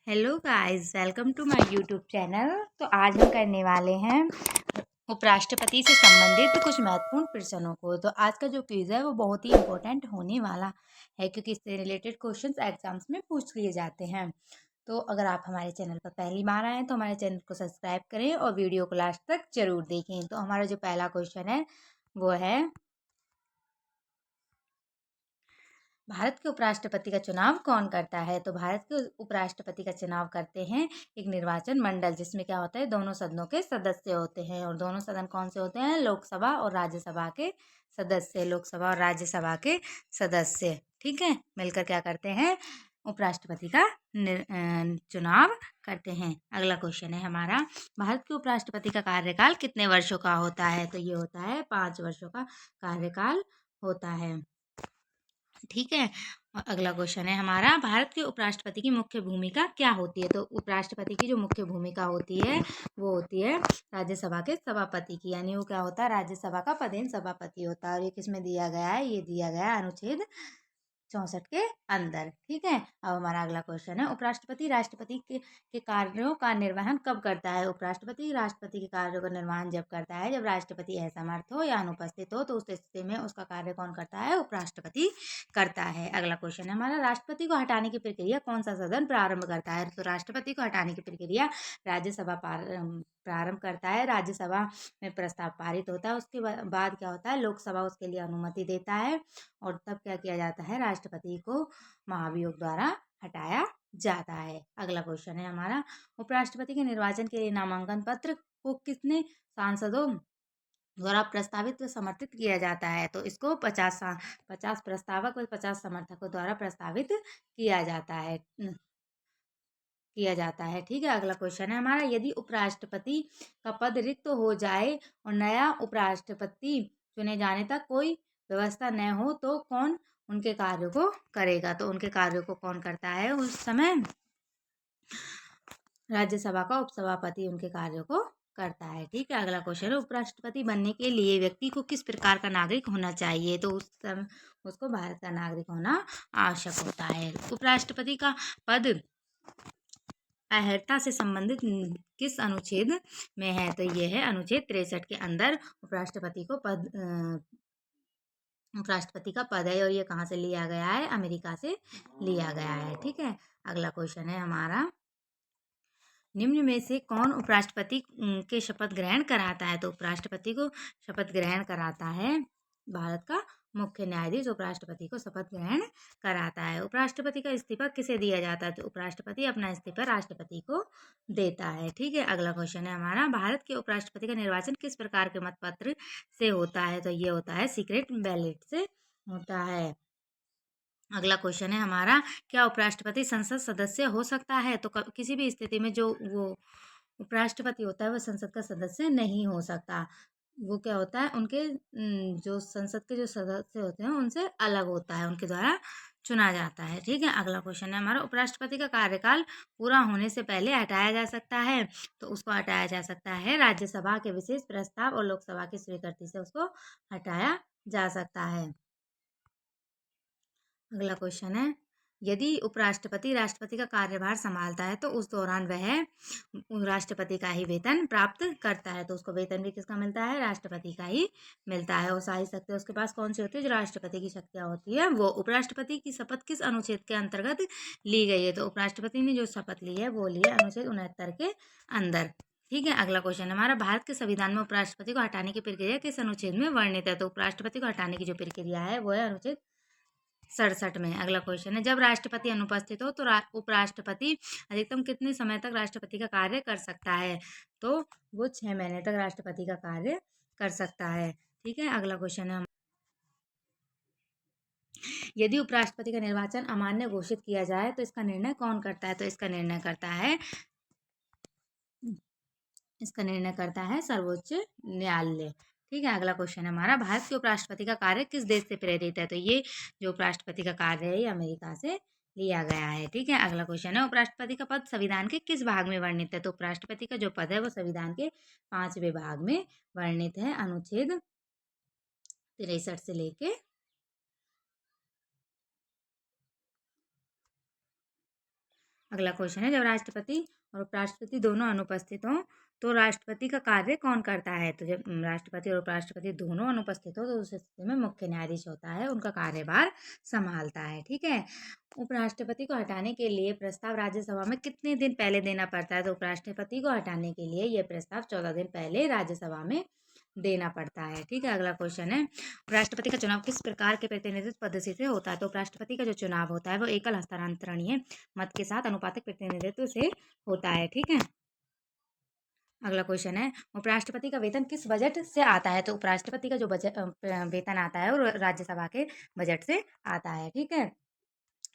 Hello guys, welcome to my YouTube channel. तो आज हम करने वाले हैं उपराष्ट्रपति से संबंधित कुछ महत्वपूर्ण प्रश्नों को। तो आज का जो क्विज है वो बहुत ही इम्पोर्टेंट होने वाला है, क्योंकि इससे रिलेटेड क्वेश्चंस एग्जाम्स में पूछ लिए जाते हैं। तो अगर आप हमारे चैनल पर पहली बार आए तो हमारे चैनल को सब्सक्राइब करें और वीडियो को लास्ट तक जरूर देखें। तो हमारा जो पहला क्वेश्चन है वो है, भारत के उपराष्ट्रपति का चुनाव कौन करता है? तो भारत के उपराष्ट्रपति का चुनाव करते हैं एक निर्वाचन मंडल, जिसमें क्या होता है, दोनों सदनों के सदस्य होते हैं। और दोनों सदन कौन से होते हैं? लोकसभा और राज्यसभा के सदस्य। लोकसभा और राज्यसभा के सदस्य, ठीक है, मिलकर क्या करते हैं? उपराष्ट्रपति का चुनाव करते हैं। अगला क्वेश्चन है हमारा, भारत के उपराष्ट्रपति का कार्यकाल कितने वर्षों का होता है? तो ये होता है 5 वर्षों का कार्यकाल होता है, ठीक है। और अगला क्वेश्चन है हमारा, भारत के उपराष्ट्रपति की मुख्य भूमिका क्या होती है? तो उपराष्ट्रपति की जो मुख्य भूमिका होती है वो होती है राज्यसभा के सभापति की, यानी वो क्या होता है? राज्यसभा का पदेन सभापति होता है। और ये किसमें दिया गया है? ये दिया गया है अनुच्छेद 64 के अंदर, ठीक है। अब हमारा अगला क्वेश्चन है, उपराष्ट्रपति राष्ट्रपति के कार्यों का निर्वहन कब करता है? उपराष्ट्रपति राष्ट्रपति के कार्यों का निर्वहन जब करता है जब राष्ट्रपति असमर्थ हो या अनुपस्थित हो, तो उस स्थिति में उसका कार्य कौन करता है? उपराष्ट्रपति करता है। अगला क्वेश्चन है हमारा, राष्ट्रपति को हटाने की प्रक्रिया कौन सा सदन प्रारंभ करता है? तो राष्ट्रपति को हटाने की प्रक्रिया राज्यसभा प्रारंभ करता है। राज्यसभा में प्रस्ताव पारित होता है, उसके बाद क्या होता है? लोकसभा उसके लिए अनुमति देता है, और तब क्या किया जाता है? राष्ट्रपति को महाभियोग द्वारा हटाया जाता है। अगला क्वेश्चन है हमारा, उपराष्ट्रपति के निर्वाचन के लिए नामांकन पत्र को कितने सांसदों द्वारा प्रस्तावित व समर्थित किया जाता है? तो इसको 50 प्रस्तावक व 50 समर्थकों द्वारा प्रस्तावित किया जाता है, ठीक है। अगला क्वेश्चन है हमारा, यदि उपराष्ट्रपति का पद रिक्त हो जाए और नया उपराष्ट्रपति चुने जाने तक कोई व्यवस्था न हो, तो कौन उनके कार्यों को करेगा? तो उनके कार्यों को कौन करता है उस समय? राज्यसभा का उपसभापति उनके कार्यों को करता है, ठीक है। अगला क्वेश्चन है, उपराष्ट्रपति बनने के लिए व्यक्ति को किस प्रकार का नागरिक होना चाहिए? तो उस समय उसको भारत का नागरिक होना आवश्यक होता है। उपराष्ट्रपति का पद अर्हता से संबंधित किस अनुच्छेद में है? तो यह है अनुच्छेद 63 के अंदर उपराष्ट्रपति का पद है। और ये कहाँ से लिया गया है? अमेरिका से लिया गया है, ठीक है। अगला क्वेश्चन है हमारा, निम्न में से कौन उपराष्ट्रपति के शपथ ग्रहण कराता है? तो उपराष्ट्रपति को शपथ ग्रहण कराता है भारत का मुख्य न्यायाधीश, उपराष्ट्रपति को शपथ ग्रहण कराता है। उपराष्ट्रपति का इस्तीफा किसे दिया जाता है? तो उपराष्ट्रपति अपना इस्तीफा राष्ट्रपति को देता है, ठीक है। अगला क्वेश्चन है हमारा, भारत के उपराष्ट्रपति का निर्वाचन किस प्रकार के मतपत्र से होता है? तो ये होता है सीक्रेट बैलेट से होता है। अगला क्वेश्चन है हमारा, क्या उपराष्ट्रपति संसद सदस्य हो सकता है? तो किसी भी स्थिति में जो वो उपराष्ट्रपति होता है वो संसद का सदस्य नहीं हो सकता। वो क्या होता है, उनके जो संसद के जो सदस्य होते हैं उनसे अलग होता है, उनके द्वारा चुना जाता है, ठीक है। अगला क्वेश्चन है हमारा, उपराष्ट्रपति का कार्यकाल पूरा होने से पहले हटाया जा सकता है? तो उसको हटाया जा सकता है राज्यसभा के विशेष प्रस्ताव और लोकसभा की स्वीकृति से उसको हटाया जा सकता है। अगला क्वेश्चन है, यदि उपराष्ट्रपति राष्ट्रपति का कार्यभार संभालता है तो उस दौरान वह राष्ट्रपति का ही वेतन प्राप्त करता है। तो उसको वेतन भी किसका मिलता है? राष्ट्रपति का ही मिलता है। और सारी शक्तियाँ उसके पास कौन सी होती है? जो राष्ट्रपति की शक्तियाँ होती है वो। उपराष्ट्रपति की शपथ किस अनुच्छेद के अंतर्गत ली गई है? तो उपराष्ट्रपति ने जो शपथ ली है वो ली है अनुच्छेद 69 के अंदर, ठीक है। अगला क्वेश्चन हमारा, भारत के संविधान में उपराष्ट्रपति को हटाने की प्रक्रिया किस अनुच्छेद में वर्णित है? तो उपराष्ट्रपति को हटाने की जो प्रक्रिया है वो है अनुच्छेद 67 में। अगला क्वेश्चन है, जब राष्ट्रपति अनुपस्थित हो तो उपराष्ट्रपति अधिकतम कितने समय तक राष्ट्रपति का कार्य कर सकता है? तो वो 6 महीने तक राष्ट्रपति का कार्य कर सकता है, ठीक है। अगला क्वेश्चन है, यदि उपराष्ट्रपति का निर्वाचन अमान्य घोषित किया जाए तो इसका निर्णय कौन करता है? तो इसका निर्णय करता है सर्वोच्च न्यायालय, ठीक है। अगला क्वेश्चन हमारा, भारत के उपराष्ट्रपति का कार्य किस देश से प्रेरित है? तो ये जो उपराष्ट्रपति का कार्य है ये अमेरिका से लिया गया है, ठीक है। अगला क्वेश्चन है, उपराष्ट्रपति का पद संविधान के किस भाग में वर्णित है? तो उपराष्ट्रपति का जो पद है वो संविधान के 5वें भाग में वर्णित है, अनुच्छेद 63 से लेके अगला क्वेश्चन है, जब राष्ट्रपति और उपराष्ट्रपति दोनों अनुपस्थित हों तो राष्ट्रपति का कार्य कौन करता है? तो जब राष्ट्रपति और उपराष्ट्रपति दोनों अनुपस्थित हो तो उस स्थिति में मुख्य न्यायाधीश होता है, उनका कार्यभार संभालता है। ठीक है। उपराष्ट्रपति को हटाने के लिए प्रस्ताव राज्यसभा में कितने दिन पहले देना पड़ता है? तो उपराष्ट्रपति को हटाने के लिए यह प्रस्ताव 14 दिन पहले राज्यसभा में देना पड़ता है। ठीक है। अगला क्वेश्चन है, राष्ट्रपति का चुनाव किस प्रकार के प्रतिनिधित्व पद्धति से होता है? तो राष्ट्रपति का जो चुनाव होता है वो एकल हस्तांतरणीय मत के साथ अनुपातिक प्रतिनिधित्व से होता है। ठीक है। अगला क्वेश्चन है, उपराष्ट्रपति का वेतन किस बजट से आता है? तो उपराष्ट्रपति का जो बजट वेतन आता है वो राज्यसभा के बजट से आता है। ठीक है।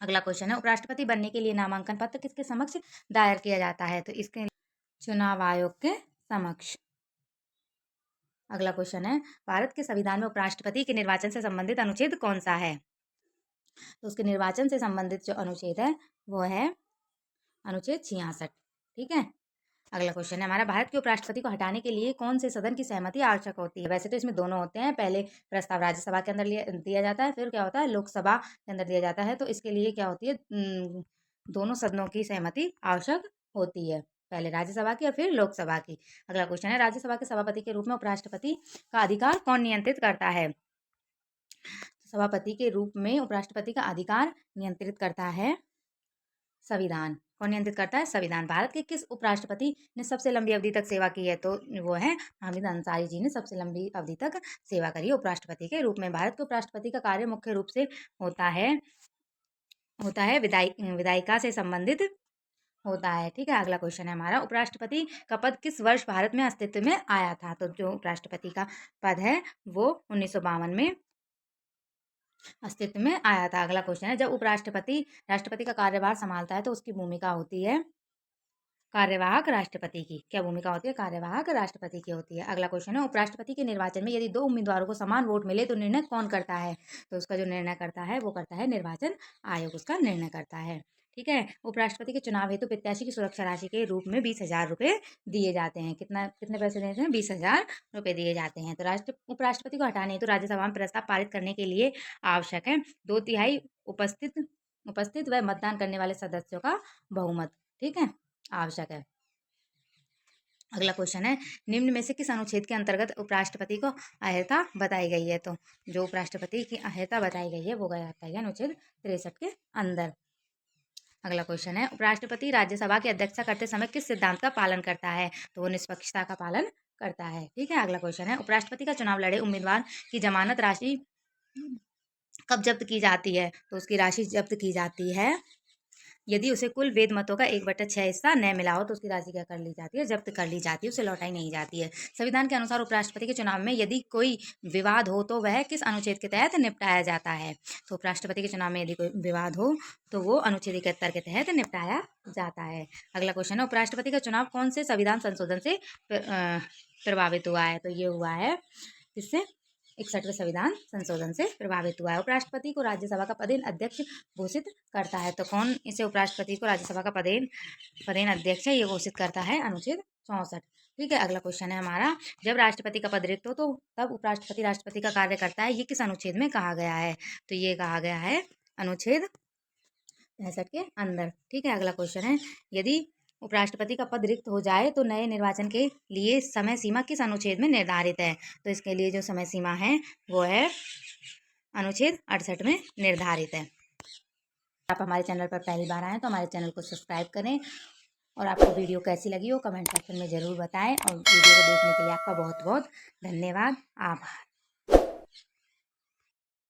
अगला क्वेश्चन है, उपराष्ट्रपति बनने के लिए नामांकन पत्र किसके समक्ष दायर किया जाता है? तो इसके चुनाव आयोग के समक्ष। अगला क्वेश्चन है, भारत के संविधान में उपराष्ट्रपति के निर्वाचन से संबंधित अनुच्छेद कौन सा है? तो उसके निर्वाचन से संबंधित जो अनुच्छेद है वो है अनुच्छेद 66। ठीक है। अगला क्वेश्चन है हमारा, भारत के उपराष्ट्रपति को हटाने के लिए कौन से सदन की सहमति आवश्यक होती है? वैसे तो इसमें दोनों होते हैं, पहले प्रस्ताव राज्यसभा के अंदर दिया जाता है, फिर क्या होता है लोकसभा के अंदर दिया जाता है। तो इसके लिए क्या होती है, दोनों सदनों की सहमति आवश्यक होती है, पहले राज्यसभा की और फिर लोकसभा की। अगला क्वेश्चन है, राज्यसभा के सभापति के रूप में उपराष्ट्रपति का अधिकार कौन नियंत्रित करता है? सभापति के रूप में उपराष्ट्रपति का अधिकार नियंत्रित करता है संविधान। कौन नियंत्रित करता है? संविधान। भारत के किस उपराष्ट्रपति ने सबसे लंबी अवधि तक सेवा की है? तो वो है हामिद अंसारी जी ने सबसे लंबी अवधि तक सेवा करी है उपराष्ट्रपति के रूप में। भारत के उपराष्ट्रपति का कार्य मुख्य रूप से होता है विधायिका से संबंधित होता है। ठीक है। अगला क्वेश्चन है हमारा, उपराष्ट्रपति का पद किस वर्ष भारत में अस्तित्व में आया था? तो जो उपराष्ट्रपति का पद है वो 1952 में अस्तित्व में आया था। अगला क्वेश्चन है, जब उपराष्ट्रपति राष्ट्रपति का कार्यभार संभालता है तो उसकी भूमिका होती है कार्यवाहक राष्ट्रपति की। क्या भूमिका होती है? कार्यवाहक राष्ट्रपति की होती है। अगला क्वेश्चन है, उपराष्ट्रपति के निर्वाचन में यदि दो उम्मीदवारों को समान वोट मिले तो निर्णय कौन करता है? तो उसका जो निर्णय करता है वो करता है निर्वाचन आयोग, उसका निर्णय करता है। ठीक है। उपराष्ट्रपति के चुनाव हेतु प्रत्याशी की सुरक्षा राशि के रूप में 20,000 रुपये दिए जाते हैं। कितने पैसे देते हैं? 20,000 रुपये दिए जाते हैं। तो उपराष्ट्रपति को हटाने हेतु राज्यसभा में प्रस्ताव पारित करने के लिए आवश्यक है 2/3 उपस्थित व मतदान करने वाले सदस्यों का बहुमत। ठीक है, आवश्यक है। अगला क्वेश्चन है, निम्न में से किस अनुच्छेद के अंतर्गत उपराष्ट्रपति को अर्हता बताई गई है? तो जो उपराष्ट्रपति की अर्हता बताई गई है वो आता है अनुच्छेद 63 के अंदर। अगला क्वेश्चन है, उपराष्ट्रपति राज्यसभा की अध्यक्षता करते समय किस सिद्धांत का पालन करता है? तो वो निष्पक्षता का पालन करता है। ठीक है। अगला क्वेश्चन है, उपराष्ट्रपति का चुनाव लड़े उम्मीदवार की जमानत राशि कब जब्त की जाती है? तो उसकी राशि जब्त की जाती है यदि उसे कुल वेद मतों का 1/6 हिस्सा न मिला हो तो उसकी राशि क्या कर ली जाती है? जब्त कर ली जाती है, उसे लौटाई नहीं जाती है। संविधान के अनुसार उपराष्ट्रपति के चुनाव में यदि कोई विवाद हो तो वह किस अनुच्छेद के तहत निपटाया जाता है? तो उपराष्ट्रपति के चुनाव में यदि कोई विवाद हो तो वो अनुच्छेद 71 के तहत निपटाया जाता है। अगला क्वेश्चन है, उपराष्ट्रपति का चुनाव कौन से संविधान संशोधन से प्रभावित हुआ है? तो ये हुआ है इससे 61वें संविधान संशोधन से प्रभावित हुआ है। उपराष्ट्रपति को राज्यसभा का पदेन अध्यक्ष घोषित करता है। तो कौन इसे उपराष्ट्रपति को राज्यसभा का पदेन अध्यक्ष है? ये घोषित करता है अनुच्छेद 64। ठीक है। अगला क्वेश्चन है हमारा, जब राष्ट्रपति का पद रिक्त हो तो तब उपराष्ट्रपति राष्ट्रपति का कार्य करता है, ये किस अनुच्छेद में कहा गया है? तो ये कहा गया है अनुच्छेद 65 के अंदर। ठीक है। अगला क्वेश्चन है, यदि उपराष्ट्रपति का पद रिक्त हो जाए तो नए निर्वाचन के लिए समय सीमा किस अनुच्छेद में निर्धारित है? तो इसके लिए जो समय सीमा है वो है अनुच्छेद 68 में निर्धारित है। आप हमारे चैनल पर पहली बार आए तो हमारे चैनल को सब्सक्राइब करें और आपको वीडियो कैसी लगी हो कमेंट सेक्शन में ज़रूर बताएं और वीडियो को देखने के लिए आपका बहुत बहुत धन्यवाद, आभार।